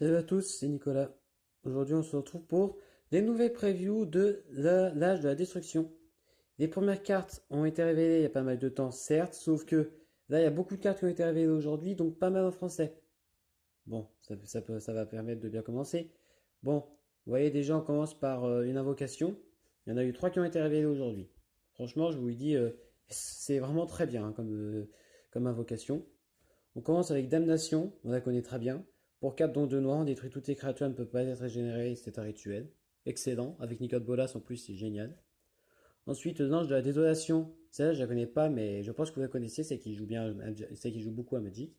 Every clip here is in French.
Salut à tous, c'est Nicolas. Aujourd'hui, on se retrouve pour les nouvelles previews de l'âge de la destruction. Les premières cartes ont été révélées il y a pas mal de temps, certes, sauf que là, il y a beaucoup de cartes qui ont été révélées aujourd'hui, donc pas mal en français. Bon, ça va permettre de bien commencer. Bon, vous voyez, déjà, on commence par une invocation. Il y en a eu trois qui ont été révélées aujourd'hui. Franchement, je vous le dis, c'est vraiment très bien hein, comme invocation. On commence avec Damnation, on la connaît très bien. Pour 4 dons de noix, on détruit toutes les créatures, ne peut pas être régénérée, c'est un rituel. Excellent, avec Nicole Bolas en plus, c'est génial. Ensuite, l'ange de la désolation, celle-là je la connais pas, mais je pense que vous la connaissez, c'est qui joue bien, c'est qui joue beaucoup à Magic.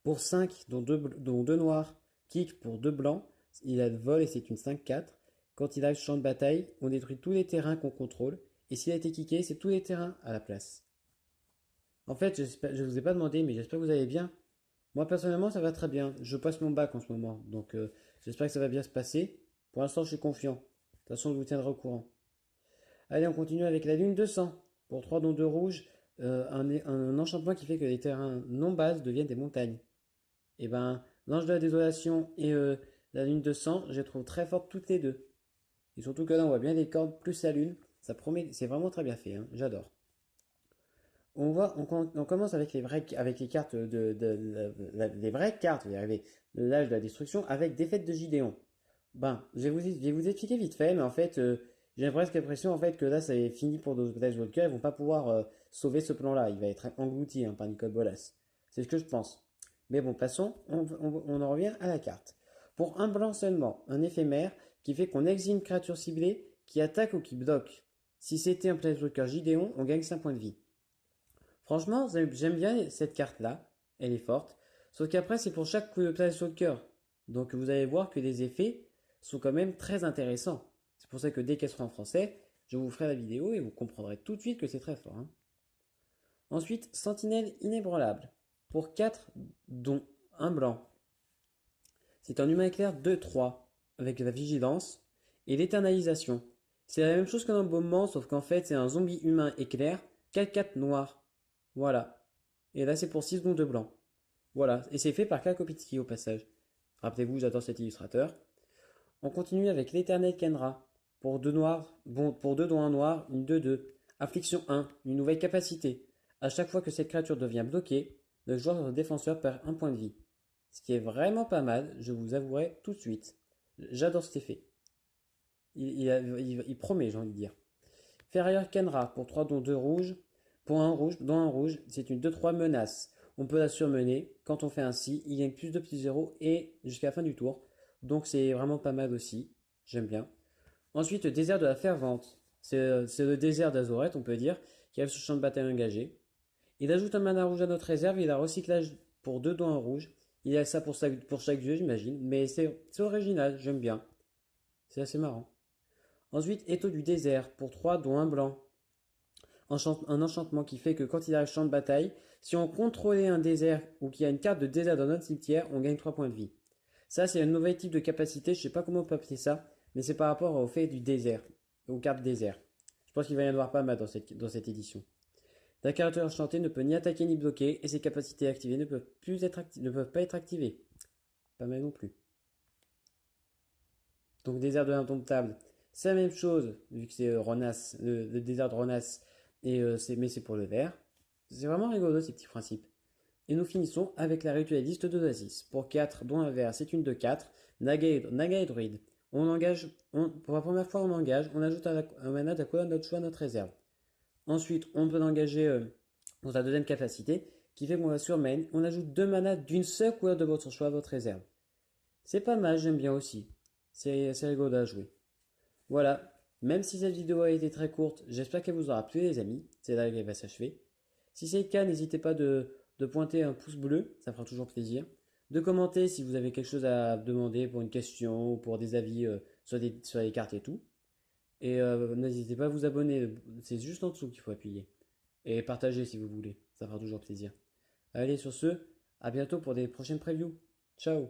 Pour 5, dont 2 noirs, kick pour 2 blancs, il a le vol et c'est une 5-4. Quand il a le champ de bataille, on détruit tous les terrains qu'on contrôle, et s'il a été kické, c'est tous les terrains à la place. En fait, je vous ai pas demandé, mais j'espère que vous allez bien. Moi, personnellement, ça va très bien. Je passe mon bac en ce moment, donc j'espère que ça va bien se passer. Pour l'instant, je suis confiant. De toute façon, je vous tiendrai au courant. Allez, on continue avec la lune 200. Pour 3 dons de rouge, un enchantement qui fait que les terrains non bases deviennent des montagnes. Et ben, l'ange de la désolation et la lune 200, je les trouve très fortes toutes les deux. Et surtout que là, on voit bien les cordes plus la lune. Ça promet, c'est vraiment très bien fait, hein. J'adore. On commence avec avec les cartes les vraies cartes, je vais y arriver, de l'âge de la destruction avec défaite de Gideon. Ben, je vais vous expliquer vite fait, mais en fait, j'ai presque l'impression en fait que là, ça est fini pour nos Dice Walker, ils vont pas pouvoir sauver ce plan-là, il va être englouti hein, par Nicole Bolas. C'est ce que je pense. Mais bon, passons, on en revient à la carte. Pour un blanc seulement, un éphémère qui fait qu'on exile une créature ciblée qui attaque ou qui bloque. Si c'était un Planeswalker Gideon, on gagne 5 points de vie. Franchement, j'aime bien cette carte-là. Elle est forte. Sauf qu'après, c'est pour chaque coup de Planeswalker. Donc vous allez voir que les effets sont quand même très intéressants. C'est pour ça que dès qu'elle sera en français, je vous ferai la vidéo et vous comprendrez tout de suite que c'est très fort, hein. Ensuite, Sentinelle inébranlable. Pour 4, dont un blanc. C'est un humain éclair 2-3, avec la vigilance et l'éternalisation. C'est la même chose qu'un embaumement, sauf qu'en fait, c'est un zombie humain éclair 4-4 noir. Voilà. Et là, c'est pour 6 secondes de blanc. Voilà. Et c'est fait par Kakopitsky au passage. Rappelez-vous, j'adore cet illustrateur. On continue avec l'éternel Kenra. Pour 2 noirs, bon, pour 2 dont un noir, une 2-2. Affliction 1, une nouvelle capacité. À chaque fois que cette créature devient bloquée, le joueur défenseur perd un point de vie. Ce qui est vraiment pas mal, je vous avouerai tout de suite. J'adore cet effet. Il promet, j'ai envie de dire. Ferrier Kenra, pour 3 dons 2 rouges. Pour un rouge, dans un rouge, c'est une 2-3 menace. On peut la surmener. Quand on fait ainsi, il gagne plus de petits 0 et jusqu'à la fin du tour. Donc c'est vraiment pas mal aussi. J'aime bien. Ensuite, le désert de la fervente. C'est le désert d'Azoret, on peut dire, qui a ce champ de bataille engagé. Il ajoute un mana rouge à notre réserve, il a recyclage pour 2 dons en rouge. Il a ça pour chaque jeu, j'imagine. Mais c'est original, j'aime bien. C'est assez marrant. Ensuite, Étau du désert, pour 3 dont un blanc. Un enchantement qui fait que quand il arrive champ de bataille, si on contrôlait un désert ou qu'il y a une carte de désert dans notre cimetière, on gagne 3 points de vie. Ça, c'est un nouvel type de capacité, je sais pas comment on peut appeler ça, mais c'est par rapport au fait du désert, aux cartes désert. Je pense qu'il va y en avoir pas mal dans cette édition. La carte enchantée ne peut ni attaquer ni bloquer, et ses capacités activées ne peuvent pas être activées. Pas mal non plus. Donc désert de l'indomptable, c'est la même chose, vu que c'est Ronas, le désert de Ronas, mais c'est pour le vert. C'est vraiment rigolo ces petits principes. Et nous finissons avec la ritualiste d'Oasis. Pour 4, dont un vert, c'est une de 4. Naga et druide. Pour la première fois on engage, on ajoute un mana de la colonne de notre choix à notre réserve. Ensuite, on peut l'engager pour sa deuxième capacité, qui fait qu'on la surmène. On ajoute 2 manas d'une seule couleur de votre choix à votre réserve. C'est pas mal, j'aime bien aussi. C'est rigolo à jouer. Voilà. Même si cette vidéo a été très courte, j'espère qu'elle vous aura plu les amis. C'est là qu'elle va s'achever. Si c'est le cas, n'hésitez pas de pointer un pouce bleu, ça fera toujours plaisir. De commenter si vous avez quelque chose à demander pour une question ou pour des avis sur les cartes et tout. Et n'hésitez pas à vous abonner, c'est juste en dessous qu'il faut appuyer. Et partager si vous voulez, ça fera toujours plaisir. Allez, sur ce, à bientôt pour des prochaines previews. Ciao!